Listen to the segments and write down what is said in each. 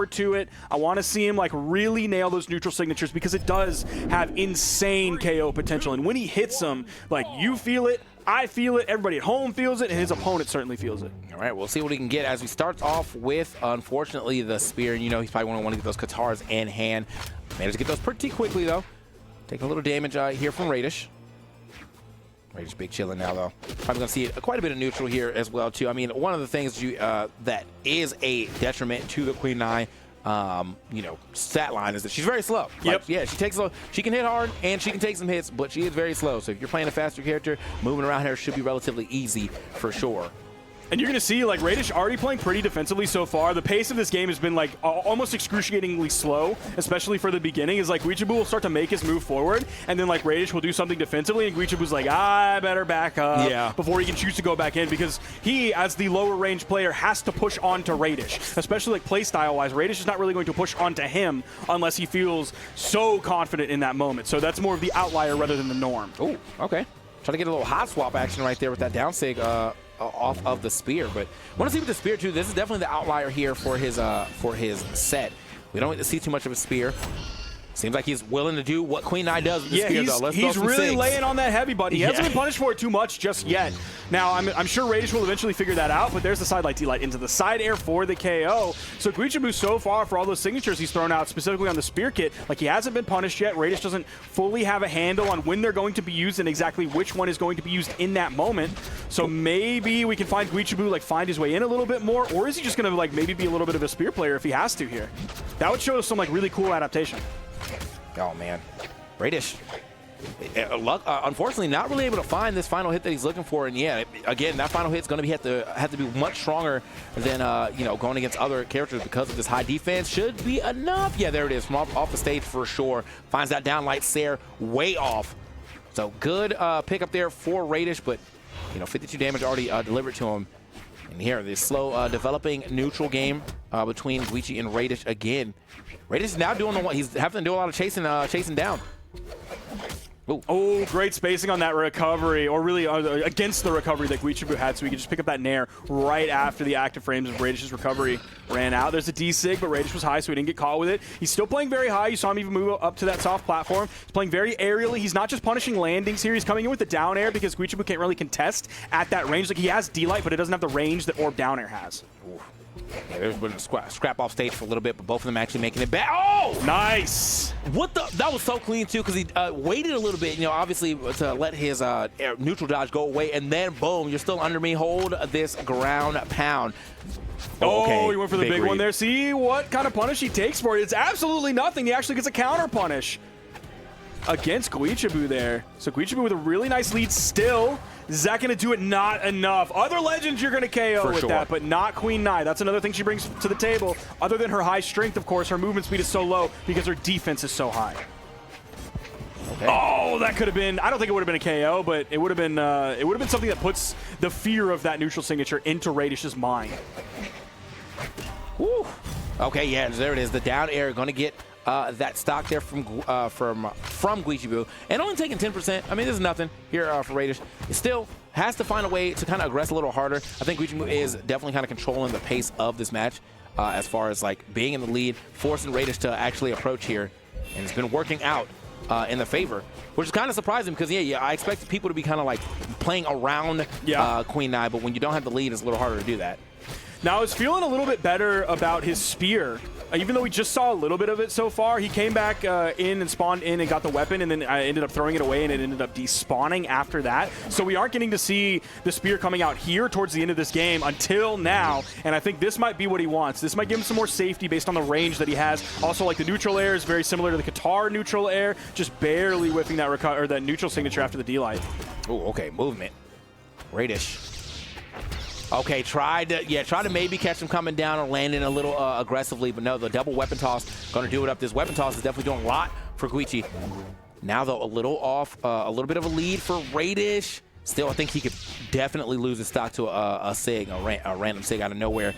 forward to it. I want to see him like really nail those neutral signatures because it does have insane KO potential. And when he hits them, like you feel it, I feel it, everybody at home feels it, and his opponent certainly feels it. All right, we'll see what he can get as he starts off with, unfortunately, the spear. And you know he's probably going to want to get those Katars in hand. Managed to get those pretty quickly, though. Taking a little damage here from Raydish. Raydish big chilling now, though. Probably going to see quite a bit of neutral here as well, too. I mean, one of the things that is a detriment to the Queen Nai, you know, stat line is that she's very slow. Yep. Like, yeah, she takes slow. She can hit hard and she can take some hits, but she is very slow. So if you're playing a faster character, moving around her should be relatively easy for sure. And you're going to see, like, Raydish already playing pretty defensively so far. The pace of this game has been, like, almost excruciatingly slow, especially for the beginning. Is like, Guichabou will start to make his move forward, and then, like, Raydish will do something defensively, and Guichabou's like, I better back up before he can choose to go back in, because he, as the lower range player, has to push onto Raydish, especially, like, playstyle-wise. Raydish is not really going to push onto him unless he feels so confident in that moment. So that's more of the outlier rather than the norm. Oh, okay. Try to get a little hot swap action right there with that down sig off of the spear, but want to see with the spear too. This is definitely the outlier here for his set. We don't get to see too much of a spear. Seems like he's willing to do what Queen Nai does with the spear, though. Let's he's really laying on that heavy, but he hasn't been punished for it too much just yet. Now, I'm sure Raydish will eventually figure that out, but there's the side light D-light into the side air for the KO. So Guichabou so far, for all those signatures he's thrown out, specifically on the spear kit, like he hasn't been punished yet. Raydish doesn't fully have a handle on when they're going to be used and exactly which one is going to be used in that moment. So maybe we can find Guichabou, like, find his way in a little bit more, or is he just going to, like, maybe be a little bit of a spear player if he has to here? That would show us some, like, really cool adaptation. Oh, man. Raydish, unfortunately, not really able to find this final hit that he's looking for. And, yeah, again, that final hit's going to have to be much stronger than, you know, going against other characters because of this high defense. Should be enough. Yeah, there it is from off the stage for sure. Finds that down light Sair way off. So good pick up there for Raydish, but, you know, 52 damage already delivered to him. And here, this slow developing neutral game between Guichi and Raydish again. Raydish is now doing he's having to do a lot of chasing down. Ooh. Oh, great spacing on that recovery, or really against the recovery that Guichabou had, so we could just pick up that nair right after the active frames of Raydish's recovery ran out. There's a D-sig, but Raydish was high, so he didn't get caught with it. He's still playing very high. You saw him even move up to that soft platform. He's playing very aerially. He's not just punishing landings here. He's coming in with the down air because Guichabou can't really contest at that range. Like, he has D-light, but it doesn't have the range that Orb down air has. Ooh. Yeah, there's been a scrap off stage for a little bit, but both of them actually making it back. Oh! Nice! What the? That was so clean, too, because he waited a little bit, you know, obviously to let his neutral dodge go away, and then, boom, you're still under me. Hold this ground pound. Oh, okay. He went for the big one there. See what kind of punish he takes for it. It's absolutely nothing. He actually gets a counter punish against Guichabou there. So Guichabou with a really nice lead still. Is that going to do it? Not enough. Other legends you're going to KO with that, but not Queen Nai. That's another thing she brings to the table. Other than her high strength, of course, her movement speed is so low because her defense is so high. Okay. Oh, that could have been, I don't think it would have been a KO, but it would have been something that puts the fear of that neutral signature into Raydish's mind. Woo. Okay, yeah, there it is. The down air going to get that stock there from Guichabou, and only taking 10%. I mean, this is nothing here for Raydish. It still has to find a way to kind of aggress a little harder. I think Guichabou is definitely kind of controlling the pace of this match as far as like being in the lead, forcing Raydish to actually approach here, and it's been working out in the favor, which is kind of surprising because yeah, I expected people to be kind of like playing around Queen Nai, but when you don't have the lead, it's a little harder to do that. Now, I was feeling a little bit better about his spear. Even though we just saw a little bit of it so far, he came back in and spawned in and got the weapon, and then I ended up throwing it away, and it ended up despawning after that. So we aren't getting to see the spear coming out here towards the end of this game until now, and I think this might be what he wants. This might give him some more safety based on the range that he has. Also, like, the neutral air is very similar to the Qatar neutral air, just barely whiffing that neutral signature after the D-light. Oh, okay, movement. Raydish. Okay, tried to maybe catch him coming down or landing a little aggressively, but no, the double weapon toss going to do it up. This weapon toss is definitely doing a lot for Guichi. Now, though, a little off, a little bit of a lead for Raydish. Still, I think he could definitely lose his stock to a SIG, a random SIG out of nowhere.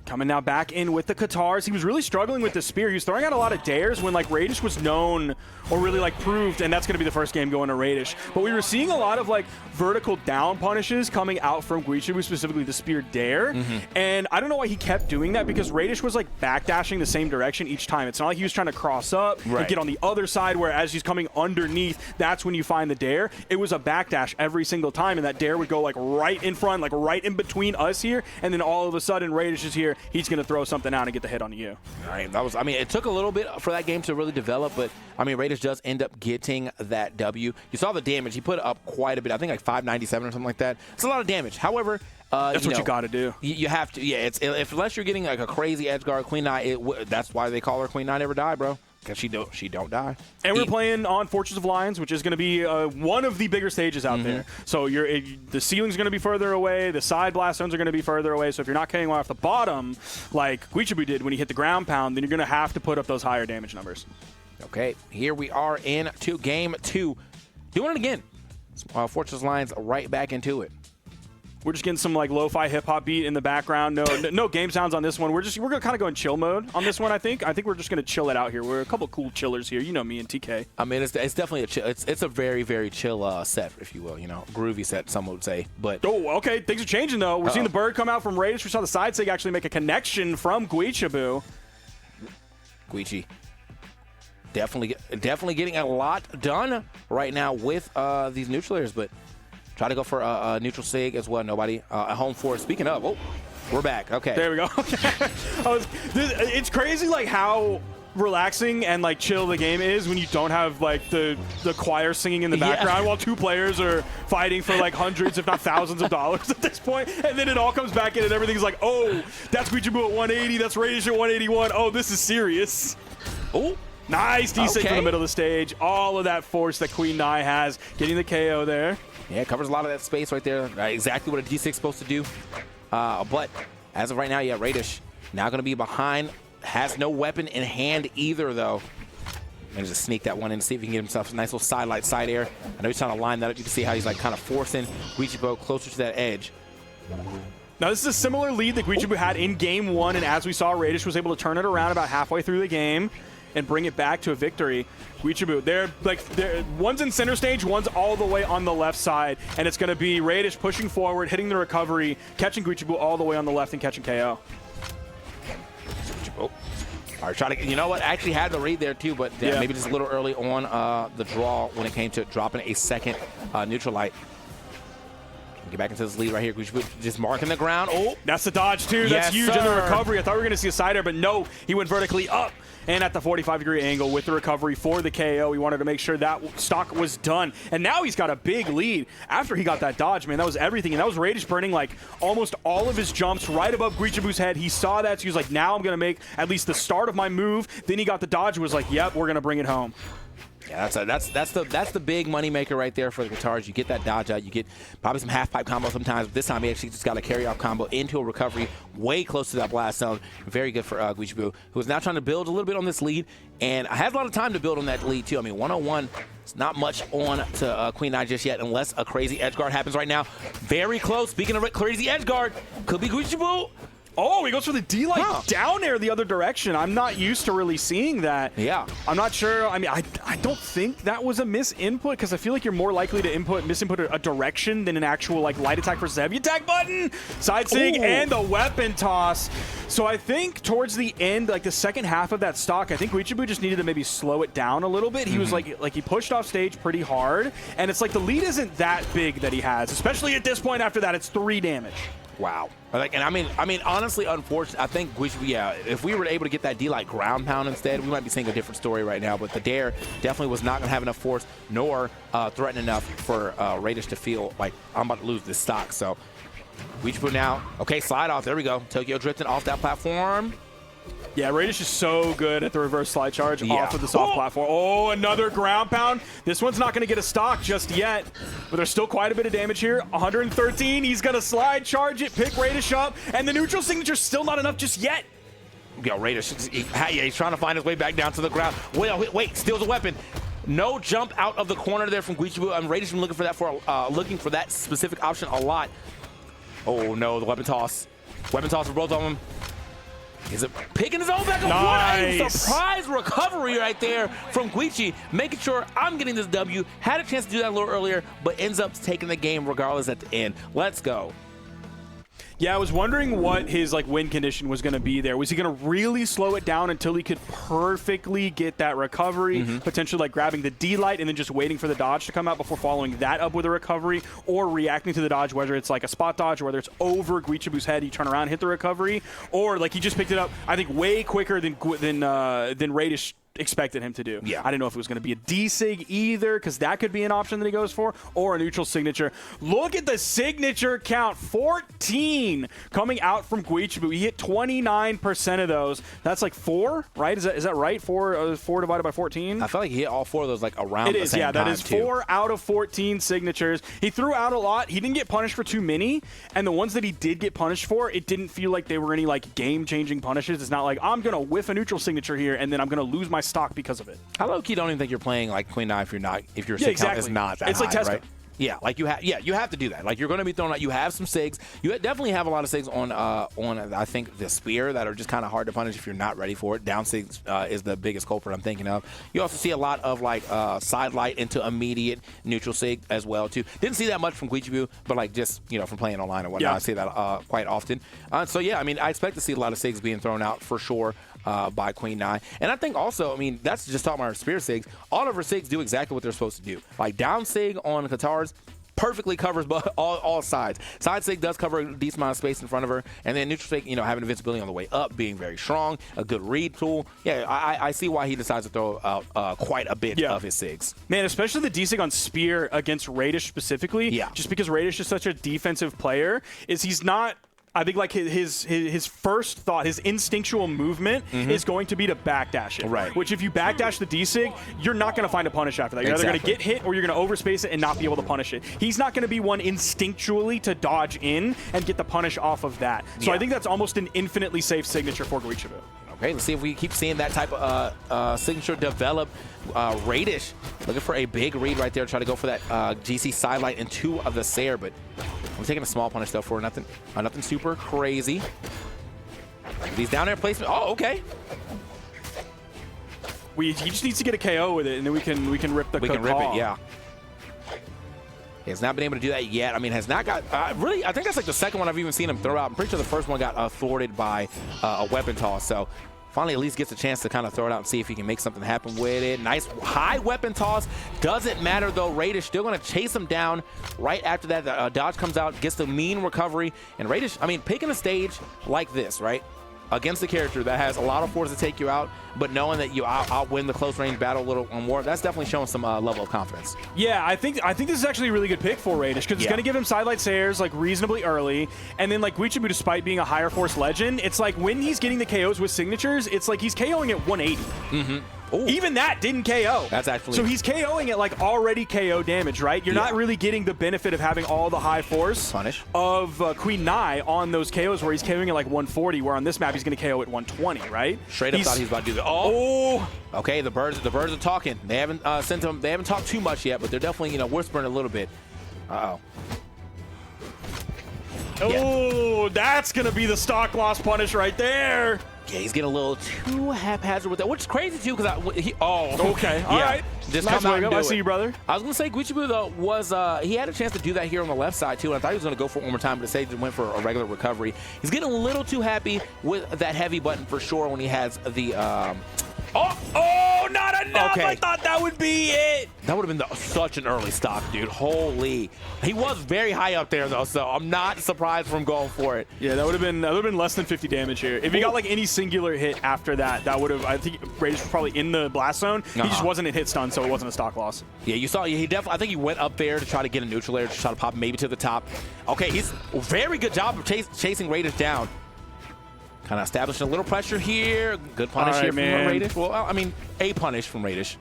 Coming now back in with the Katars. He was really struggling with the spear. He was throwing out a lot of dares when like Raydish was known or really like proved, and that's going to be the first game going to Raydish. But we were seeing a lot of like vertical down punishes coming out from Guichabou, specifically the spear dare. And I don't know why he kept doing that, because Raydish was like backdashing the same direction each time. It's not like he was trying to cross up and get on the other side, where as he's coming underneath, that's when you find the dare. It was a backdash every single time, and that dare would go like right in front, like right in between us here, and then all of a sudden Raydish is here. He's going to throw something out and get the hit on you. All right, I mean, it took a little bit for that game to really develop, but I mean, Raydish does end up getting that W. You saw the damage. He put up quite a bit. I think like 597 or something like that. It's a lot of damage. However, that's what you got to do. You have to. Yeah, unless you're getting like a crazy edge guard, Queen Knight, that's why they call her Queen Knight Never Die, bro. Because she don't die. And we're playing on Fortress of Lions, which is going to be one of the bigger stages out there. So the ceiling's going to be further away. The side blast zones are going to be further away. So if you're not getting off the bottom, like Guichabou did when he hit the ground pound, then you're going to have to put up those higher damage numbers. Okay, here we are into game 2. Doing it again. Fortress Lions right back into it. We're just getting some like lo-fi hip-hop beat in the background. No game sounds on this one. We're gonna kind of go in chill mode on this one. I think we're just gonna chill it out here. We're a couple cool chillers here. You know me and TK. I mean, it's definitely a chill. It's a very, very chill set, if you will. You know, groovy set, some would say. But okay, things are changing though. We're seeing the bird come out from Raydish. We saw the side sig actually make a connection from Guichabou. Guicci. Definitely getting a lot done right now with these neutral layers, but try to go for a neutral sig as well. Nobody at home for it. Speaking of, we're back. Okay. There we go. It's crazy like how relaxing and like chill the game is when you don't have like the choir singing in the background while two players are fighting for like hundreds if not thousands of dollars at this point, and then it all comes back in and everything's like, oh, that's Guichabou at 180, that's Raydish at 181. Oh, this is serious. Oh. Nice D6 in the middle of the stage. All of that force that Queen Nai has, getting the KO there. Yeah, it covers a lot of that space right there. Exactly what a D6 is supposed to do. But as of right now, yeah, Raydish now going to be behind. Has no weapon in hand either, though. And just sneak that one in, see if he can get himself a nice little side air. I know he's trying to line that up. You can see how he's like kind of forcing Guichabou closer to that edge. Now, this is a similar lead that Guichabou had in game 1, and as we saw, Raydish was able to turn it around about halfway through the game and bring it back to a victory. Guichabou, they're one's in center stage, one's all the way on the left side, and it's going to be Raydish pushing forward, hitting the recovery, catching Guichabou all the way on the left and catching KO. All right, try to, you know what, actually had the read there too, but maybe just a little early on the draw when it came to dropping a second neutral light. Get back into this lead right here. Guichabou just marking the ground. Oh, that's the dodge too. That's huge in the recovery. I thought we were going to see a side air, but no, he went vertically up and at the 45-degree angle with the recovery for the KO. He wanted to make sure that stock was done. And now he's got a big lead after he got that dodge, man. That was everything. And that was Raydish burning like almost all of his jumps right above Guichabou's head. He saw that, so he was like, now I'm going to make at least the start of my move. Then he got the dodge and was like, yep, we're going to bring it home. Yeah, that's the big money maker right there for the Katars. You get that dodge out, you get probably some half pipe combo sometimes. But this time he actually just got a carry off combo into a recovery way close to that blast zone. Very good for Guichabou, who is now trying to build a little bit on this lead, and I had a lot of time to build on that lead too. I mean, 101. It's not much on to Queen Nai just yet, unless a crazy edge guard happens right now. Very close. Speaking of a crazy edge guard, could be Guichabou. Oh, he goes for the D-light down air the other direction. I'm not used to really seeing that. Yeah. I'm not sure. I mean, I don't think that was a misinput, because I feel like you're more likely to misinput a direction than an actual like light attack versus heavy attack button. Side sig and the weapon toss. So I think towards the end, like the second half of that stock, I think Guichabou just needed to maybe slow it down a little bit. He was like he pushed off stage pretty hard, and it's like the lead isn't that big that he has, especially at this point. After that, it's 3 damage. Wow. Like, and I mean, honestly, unfortunately, I think Guichabou, if we were able to get that D-like ground pound instead, we might be seeing a different story right now. But the dare definitely was not going to have enough force, nor threaten enough for Raydish to feel like I'm about to lose this stock. So Guichabou now, okay, slide off. There we go. Tokyo drifting off that platform. Yeah, Raydish is so good at the reverse slide charge off of the soft platform. Oh, another ground pound. This one's not going to get a stock just yet, but there's still quite a bit of damage here. 113. He's going to slide charge it, pick Raydish up, and the neutral signature's still not enough just yet. Yo, Raydish, he's trying to find his way back down to the ground. Wait, steals a weapon. No jump out of the corner there from Guichabou. Raydish been looking for that specific option a lot. Oh no, the weapon toss. Weapon toss for both of them. Is it picking his own back up? Nice. What a surprise recovery right there from Guicci, making sure I'm getting this W. Had a chance to do that a little earlier, but ends up taking the game regardless at the end. Let's go. Yeah, I was wondering what his win condition was going to be there. Was he going to really slow it down until he could perfectly get that recovery, potentially grabbing the D-light and then just waiting for the dodge to come out before following that up with a recovery, or reacting to the dodge, whether it's a spot dodge or whether it's over Guichabou's head, you turn around, hit the recovery, or he just picked it up, I think, way quicker than Raydish expected him to do. Yeah. I didn't know if it was going to be a D-Sig either, because that could be an option that he goes for, or a neutral signature. Look at the signature count, 14 coming out from Guichabou. He hit 29% of those. That's 4, right? Is that right? 4 divided by 14? I feel like he hit all 4 of those around the same same time. That is too. 4 out of 14 signatures. He threw out a lot. He didn't get punished for too many, and the ones that he did get punished for, it didn't feel like they were any game-changing punishes. It's not like, I'm going to whiff a neutral signature here, and then I'm going to lose my stock because of it. I low-key don't even think you're playing Queen 9 if your sig count is not that it's high, like Tesco. right? Yeah, you have to do that. You're going to be throwing out. You have some sigs. You definitely have a lot of sigs on I think the spear that are just kind of hard to punish if you're not ready for it. Down sigs is the biggest culprit I'm thinking of. You also see a lot of side light into immediate neutral sig as well too. Didn't see that much from Guichabou, but just from playing online and whatnot, I see that quite often. So yeah, I mean, I expect to see a lot of sigs being thrown out for sure. By Queen 9. And I think also, I mean, that's just talking about our spear sigs. All of her sigs do exactly what they're supposed to do. Down sig on Katars perfectly covers all sides. Side sig does cover a decent amount of space in front of her. And then neutral sig, having invincibility on the way up, being very strong, a good read tool. Yeah, I see why he decides to throw out quite a bit of his sigs. Man, especially the D-Sig on Spear against Raydish specifically. Yeah. Just because Raydish is such a defensive player, he's not... I think his first thought, his instinctual movement is going to be to backdash it. Right. Which if you backdash the D-Sig, you're not going to find a punish after that. You're either going to get hit or you're going to overspace it and not be able to punish it. He's not going to be one instinctually to dodge in and get the punish off of that. So I think that's almost an infinitely safe signature for Guichabou. Okay, let's see if we keep seeing that type of signature develop. Raydish looking for a big read right there. Try to go for that GC sidelight and 2 of the Sair, but I'm taking a small punish though for nothing super crazy. He's down there placement. Oh, okay. He just needs to get a KO with it, and then we can rip the. We can rip it, yeah. He has not been able to do that yet. I mean, has not got really. I think that's the second one I've even seen him throw out. I'm pretty sure the first one got thwarted by a weapon toss. So finally, at least gets a chance to kind of throw it out and see if he can make something happen with it. Nice high weapon toss. Doesn't matter though. Raydish still going to chase him down. Right after that, the dodge comes out, gets the mean recovery, and Raydish. I mean, picking a stage like this, right? Against a character that has a lot of force to take you out, but knowing that you outwin the close range battle a little more, that's definitely showing some level of confidence. Yeah, I think this is actually a really good pick for Raydish, because it's going to give him sidelight Sairs reasonably early, and then Guichabou, despite being a higher force legend, it's when he's getting the KOs with signatures, it's he's KOing at 180. Ooh. Even that didn't KO. That's actually... So he's KOing at already KO damage, right? You're not really getting the benefit of having all the high force punish of Queen Nai on those KOs where he's KOing at 140, where on this map he's going to KO at 120, right? Straight up thought he was about to do that. Oh! Okay, the birds are talking. They haven't sent him. They haven't talked too much yet, but they're definitely whispering a little bit. Uh-oh. Oh, that's going to be the stock loss punish right there. Yeah, he's getting a little too haphazard with that, which is crazy too, because okay, all right. Just nice come out and do I see you, brother. I was gonna say Guichabou though was he had a chance to do that here on the left side too, and I thought he was gonna go for it one more time, but instead he went for a regular recovery. He's getting a little too happy with that heavy button for sure when he has the not enough. Okay. I thought that would be it. That would have been such an early stock, dude. Holy. He was very high up there though, so I'm not surprised from going for it. Yeah, that would have been less than 50 damage here. If he got any singular hit after that, that would have, I think Raydish was probably in the blast zone. He just wasn't in hit stun, so it wasn't a stock loss. Yeah, you saw he definitely, I think he went up there to try to get a neutral layer, to try to pop maybe to the top. Okay, he's a very good job of chasing Raydish down. Kind of establishing a little pressure here. Good punish here from Raydish. Well, I mean, a punish from Raydish.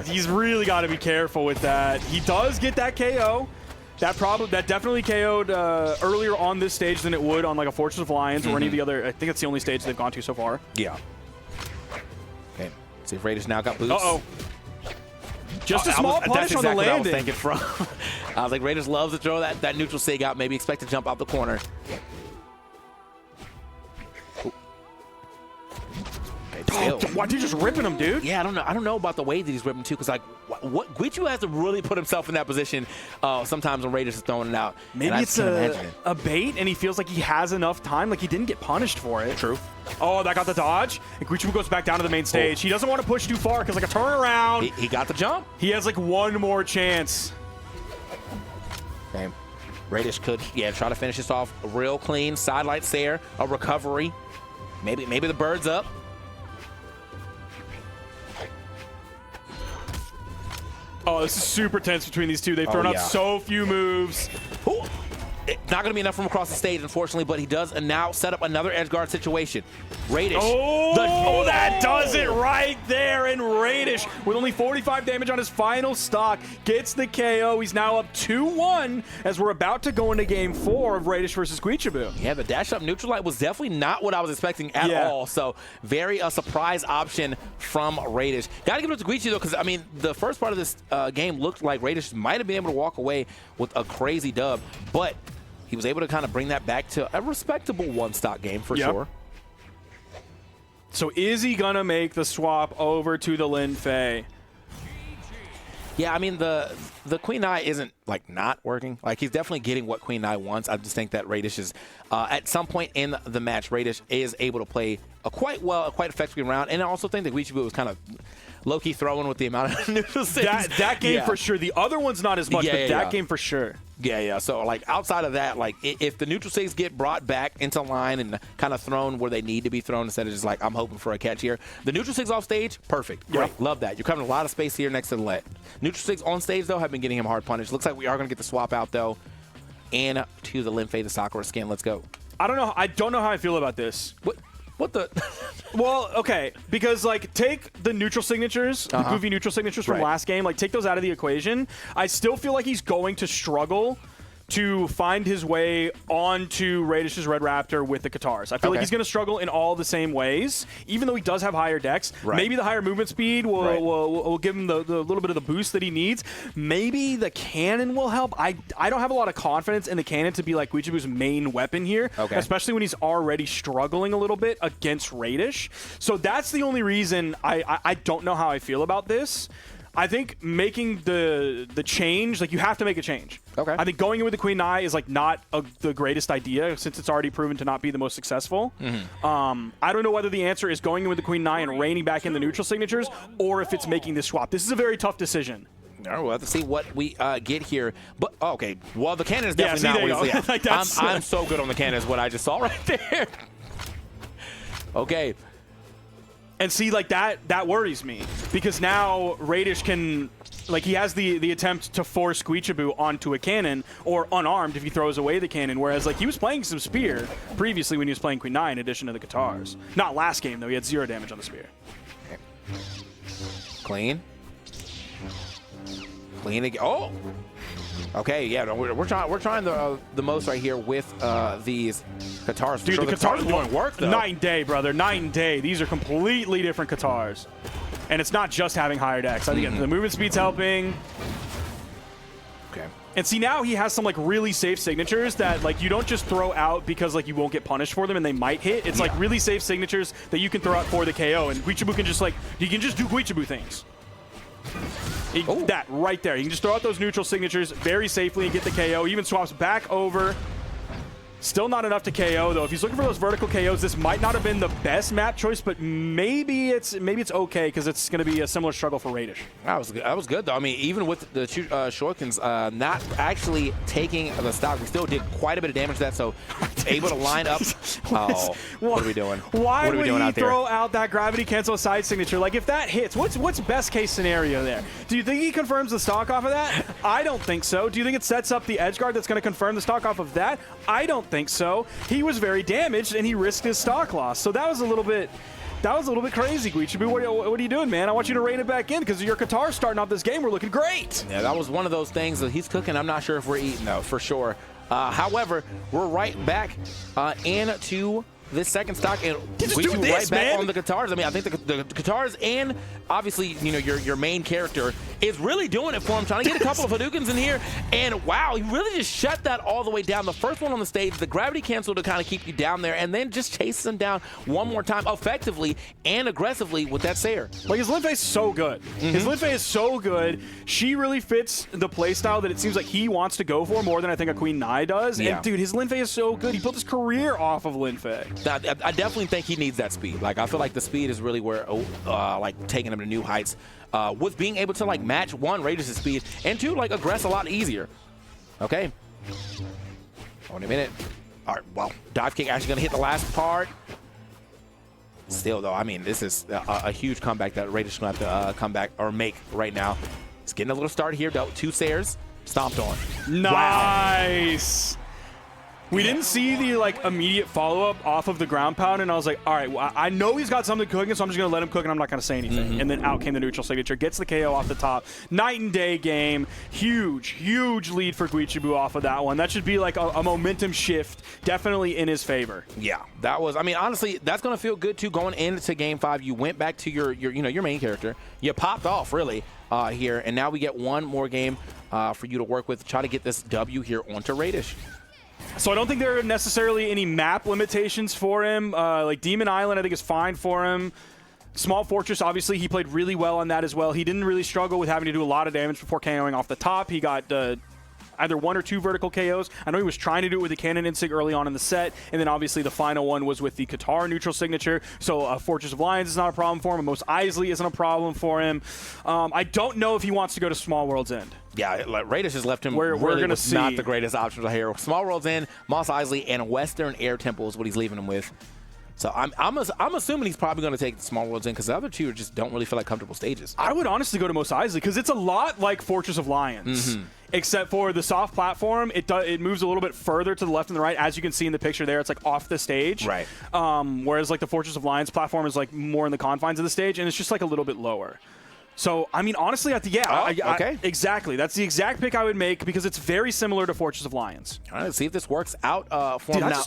He's really got to be careful with that. He does get that KO. That definitely KO'd earlier on this stage than it would on a Fortress of Lions or any of the other. I think it's the only stage they've gone to so far. Yeah. Okay. See if Raydish now got boots. Just a small punish on the landing. I was thinking from. I was like, Raydish loves to throw that neutral sig out. Maybe expect to jump out the corner. Okay, still. Why are you just ripping him, dude? Yeah, I don't know about the way that he's ripping too, because like what Guichabou has to really put himself in that position sometimes when Raydish is throwing it out. Maybe it's a bait, and he feels like he has enough time. Like he didn't get punished for it. True. Oh, that got the dodge. And Guichabou goes back down to the main stage. He doesn't want to push too far because like a turnaround. He got the jump. He has like one more chance. Okay. Raydish could, try to finish this off real clean. Sidelights there, a recovery. Maybe the bird's up. Oh, this is super tense between these two. They've thrown out so few moves. Ooh. Not going to be enough from across the stage, unfortunately, but he does now set up another edge guard situation. Raydish. Oh, that does it right there. And Raydish, with only 45 damage on his final stock, gets the KO. He's now up 2-1 as we're about to go into game 4 of Raydish versus Guichabou. Yeah, the dash up neutral light was definitely not what I was expecting at all. So very surprise option from Raydish. Got to give it to Guichabou, though, because, I mean, the first part of this game looked like Raydish might have been able to walk away with a crazy dub, but he was able to kind of bring that back to a respectable one-stock game for sure. So is he going to make the swap over to the Lin Fei? Yeah, I mean, the Queen Eye isn't, like, not working. Like, he's definitely getting what Queen Eye wants. I just think that Raydish is, at some point in the match, Raydish is able to play quite effectively around. And I also think that Guichabou was kind of low-key throwing with the amount of neutral sigs. That game for sure. The other one's not as much, but that game for sure. Yeah. So, like, outside of that, like, if the neutral sigs get brought back into line and kind of thrown where they need to be thrown instead of just, like, I'm hoping for a catch here. The neutral sigs off stage, perfect. Great. Love that. You're covering a lot of space here next to the let. Neutral sigs on stage, though, have been getting him hard punished. Looks like we are going to get the swap out, though. And to the Lin Fei, the Sakura skin. Let's go. I don't know how I feel about this. What the? Well, okay, because, like, take the neutral signatures, the goofy neutral signatures from last game, like, take those out of the equation. I still feel like he's going to struggle to find his way onto Raydish's Red Raptor with the Katars. I feel like he's going to struggle in all the same ways, even though he does have higher decks. Maybe the higher movement speed will give him the little bit of the boost that he needs. Maybe the cannon will help. I don't have a lot of confidence in the cannon to be like Guichabou's main weapon here, especially when he's already struggling a little bit against Raydish. So that's the only reason I don't know how I feel about this. I think making the change, like, you have to make a change. I think going in with the Queen Eye is, like, not the greatest idea since it's already proven to not be the most successful. I don't know whether the answer is going in with the Queen Eye and reining back in the neutral signatures or if it's making this swap. This is a very tough decision. All right, we'll have to see what we get here. But, okay, well, the cannon is definitely not easy. Like, I'm so good on the cannon is what I just saw right there. Okay. And see, like, that worries me because now Raydish can, like, he has the attempt to force Guichabou onto a cannon or unarmed if he throws away the cannon, whereas, like, he was playing some spear previously when he was playing Queen Eye in addition to the Katars. Not last game, though. He had 0 damage on the spear. Clean again. Oh! Okay, yeah, no, we're trying the most right here with these Katars. Dude, the Katars are doing work, though. Night and day, brother. Night and day. These are completely different Katars. And it's not just having higher decks. I think the movement speed's helping. Okay. And see, now he has some, like, really safe signatures that, like, you don't just throw out because, like, you won't get punished for them and they might hit. It's, like, really safe signatures that you can throw out for the KO. And Guichabou can just, like, you can just do Guichabou things. That right there. You can just throw out those neutral signatures very safely and get the KO. He even swaps back over. Still not enough to KO, though. If he's looking for those vertical KOs, this might not have been the best map choice, but maybe it's okay because it's going to be a similar struggle for Raydish. That was good, though. I mean, even with the Shurikens not actually taking the stock, we still did quite a bit of damage to that, so able to line up. Oh, what are we doing? Why would he throw out that gravity cancel side signature? Like, if that hits, what's best case scenario there? Do you think he confirms the stock off of that? I don't think so. Do you think it sets up the edge guard that's going to confirm the stock off of that? I don't think so. He was very damaged and he risked his stock loss. So that was a little bit crazy, Guichabou. What are you doing, man? I want you to rein it back in because your Qatar starting off this game. We're looking great. Yeah, that was one of those things that he's cooking. I'm not sure if we're eating, though, for sure. However, we're right back into this second stock and just we do right this, back man. on the guitars. I mean, I think the guitars and obviously, you know, your main character is really doing it for him, trying to get a couple of Hadoukens in here. And wow, he really just shut that all the way down. The first one on the stage, the gravity cancel to kind of keep you down there, and then just chases him down one more time effectively and aggressively with that Sayer. Like, his Linfei is so good. His Linfei is so good. She really fits the playstyle that it seems like he wants to go for more than I think a Queen Nai does. Yeah. And dude, his Linfei is so good. He built his career off of Linfei. I definitely think he needs that speed. Like, I feel like the speed is really where, like, taking him to new heights. With being able to, like, match, one, Raydish's speed, and two, like, aggress a lot easier. Okay. Wait a minute. All right, well, dive kick actually going to hit the last part. Still, though, I mean, this is a huge comeback that Raydish is going to have to come back or make right now. He's getting a little start here, though. 2 Sayers, stomped on. Nice. Wow. We didn't see the like immediate follow-up off of the ground pound, and I was like, all right, well, I know he's got something cooking, so I'm just going to let him cook, and I'm not going to say anything. And then out came the neutral signature, gets the KO off the top. Night and day game. Huge, huge lead for Guichabou off of that one. That should be like a momentum shift, definitely in his favor. Yeah, that was, I mean, honestly, that's going to feel good, too, going into Game 5. You went back to your main character. You popped off, really, here, and now we get one more game for you to work with, try to get this W here onto Raydish. So I don't think there are necessarily any map limitations for him. Like Demon Island, I think is fine for him. Small Fortress, obviously, he played really well on that as well. He didn't really struggle with having to do a lot of damage before KOing off the top. He got either 1 or 2 vertical KOs. I know he was trying to do it with the Cannon Insig early on in the set, and then obviously the final one was with the Qatar neutral signature. So Fortress of Lions is not a problem for him, and Mos Eisley isn't a problem for him. I don't know if he wants to go to Small World's End. Yeah, like Raydish has left him we're going to see. Not the greatest options here. Small World's End, Mos Eisley, and Western Air Temple is what he's leaving him with. So I'm assuming he's probably going to take the Small World's End because the other two just don't really feel like comfortable stages. I would honestly go to Mos Eisley because it's a lot like Fortress of Lions. Except for the soft platform, it moves a little bit further to the left and the right. As you can see in the picture there, it's like off the stage. Right. Whereas like the Fortress of Lions platform is like more in the confines of the stage, and it's just like a little bit lower. So, I mean, honestly, okay. Exactly. That's the exact pick I would make because it's very similar to Fortress of Lions. All right, let's see if this works out for him now.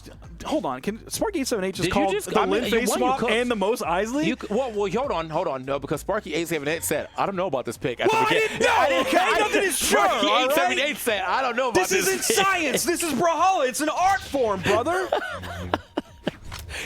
Hold on. Can Sparky878 just call the Linfei swap and the Mos Eisley? Well, hold on. No, because Sparky878 said, I don't know about this pick. At the beginning. I didn't know. Nothing is sure. Sparky878 said, I don't know about this. This isn't science. This is Brawlhalla. It's an art form, brother.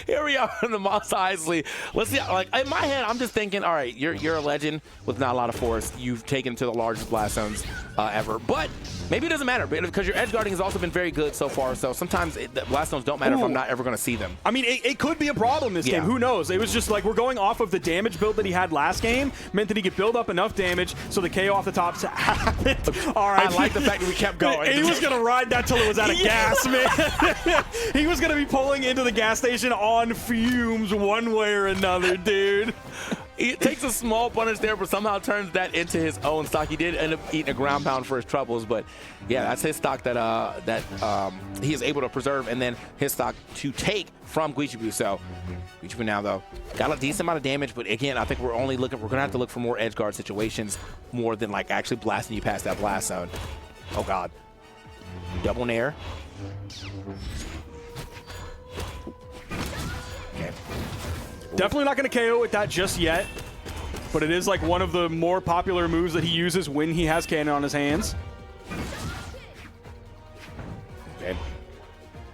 Here we are in the Mos Eisley. Let's see. Like in my head, I'm just thinking, all right, you're a legend with not a lot of force. You've taken to the largest blast zones ever, but maybe it doesn't matter because your edge guarding has also been very good so far. So sometimes the blast zones don't matter if I'm not ever going to see them. I mean, it could be a problem this game. Who knows? It was just like we're going off of the damage build that he had last game. Meant that he could build up enough damage so the KO off the top happened. All right. I like the fact that we kept going. He was going to ride that till it was out of gas, man. He was going to be pulling into the gas station on fumes one way or another, dude. He takes a small punish there, but somehow turns that into his own stock. He did end up eating a ground pound for his troubles, but yeah, that's his stock that he is able to preserve, and then his stock to take from Guichabou. So Guichabou now, though, got a decent amount of damage, but again, I think we're going to have to look for more edge guard situations more than like actually blasting you past that blast zone. Oh, God. Double nair. Okay. Definitely not going to KO with that just yet, but it is like one of the more popular moves that he uses when he has Cannon on his hands. Okay.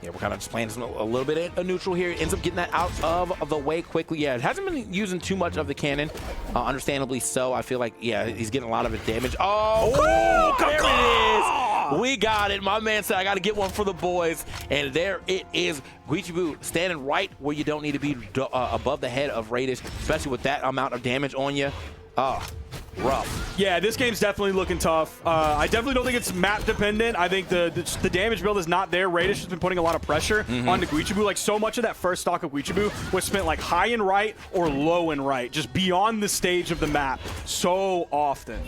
Yeah, we're kind of just playing a little bit of neutral here. Ends up getting that out of the way quickly. Yeah, it hasn't been using too much of the Cannon, understandably so. I feel like, yeah, he's getting a lot of the damage. Oh, cool! There it is! We got it. My man said, I got to get one for the boys. And there it is. Guichabou standing right where you don't need to be above the head of Raydish, especially with that amount of damage on you. Rough. Yeah, this game's definitely looking tough. I definitely don't think it's map dependent. I think the damage build is not there. Raydish has been putting a lot of pressure onto Guichabou. Like, so much of that first stock of Guichabou was spent like high and right or low and right, just beyond the stage of the map so often.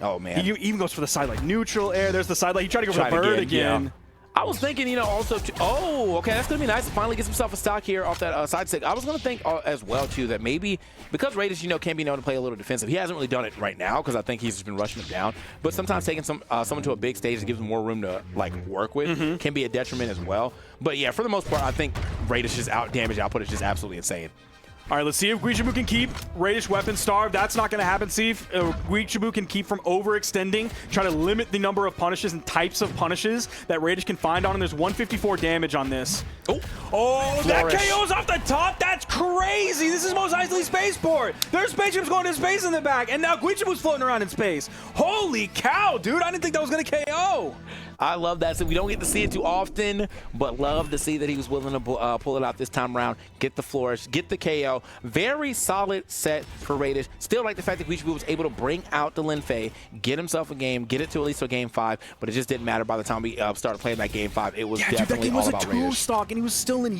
Oh, man. He even goes for the side like neutral air. There's the side like he tried to go for the bird again. I was thinking, you know, also, oh, okay, that's going to be nice to finally get himself a stock here off that side stick. I was going to think as well, too, that maybe because Raydish, you know, can be known to play a little defensive. He hasn't really done it right now because I think he's just been rushing him down. But sometimes taking someone to a big stage that gives him more room to, like, work with can be a detriment as well. But, yeah, for the most part, I think Raydish's damage output is just absolutely insane. All right, let's see if Guichabou can keep Raydish weapon starved. That's not going to happen. See if Guichabou can keep from overextending, try to limit the number of punishes and types of punishes that Raydish can find on him. There's 154 damage on this. Oh, that KO's off the top. That's crazy. This is most Isley Spaceport. There's spaceships going to space in the back, and now Guichabou's floating around in space. Holy cow, dude. I didn't think that was going to KO. I love that. So we don't get to see it too often, but love to see that he was willing to pull it out this time around, get the flourish, get the KO. Very solid set for Raydish. Still like the fact that Guichabou was able to bring out the Linfei, get himself a game, get it to at least a game 5, but it just didn't matter by the time we started playing that game 5. It was definitely all about Raydish. That game was a 2-stock, and he was still in